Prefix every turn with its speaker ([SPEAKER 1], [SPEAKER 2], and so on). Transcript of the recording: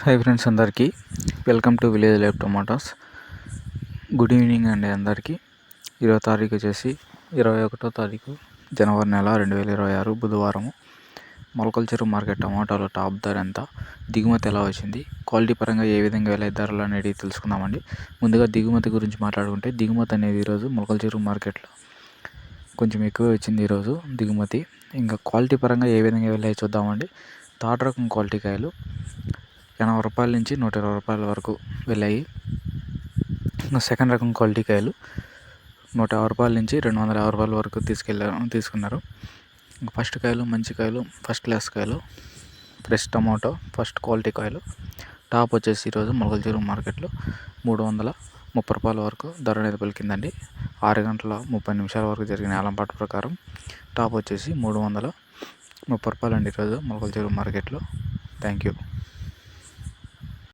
[SPEAKER 1] Hi friends, అందరికీ welcome to village life tomatoes. Good evening అండి అందరికీ. 20వ తారీఖు వచ్చేసి 21వ తారీఖు జనవరి నెల 2026 బుధవారము. మొలకల చెరువు మార్కెట్ టమాటాలు టాప్ ధర ఎంత, దిగుమతి ఎలా వచ్చింది, క్వాలిటీ పరంగా ఏ విధంగా వెళ్ళే ధరలు అనేవి తెలుసుకుందామండి. ముందుగా దిగుమతి గురించి మాట్లాడుకుంటే, దిగుమతి అనేది ఈరోజు మొలకల చెరువు మార్కెట్లో కొంచెం ఎక్కువ వచ్చింది ఈరోజు దిగుమతి. ఇంకా క్వాలిటీ పరంగా ఏ విధంగా వెళ్ళాయో చూద్దామండి. థర్డ్ రకం క్వాలిటీ కాయలు 80 రూపాయల నుంచి 120 రూపాయల వరకు వెళ్ళాయి. ఇంకా సెకండ్ రకం క్వాలిటీ కాయలు 150 రూపాయల నుంచి 250 రూపాయల వరకు తీసుకున్నారు. ఇంకా ఫస్ట్ కాయలు మంచి కాయలు, ఫస్ట్ క్లాస్ కాయలు, ఫ్రెష్ టమాటో, ఫస్ట్ క్వాలిటీ కాయలు టాప్ వచ్చేసి ఈరోజు మొలకల చెరువు మార్కెట్లో 330 రూపాయల వరకు ధర అనేది పలికిందండి. 6 గంటల 30 నిమిషాల వరకు జరిగిన ఏలంపాటు ప్రకారం టాప్ వచ్చేసి 330 రూపాయలు అండి ఈరోజు మొలకల చెరువు మార్కెట్లో. Thank you.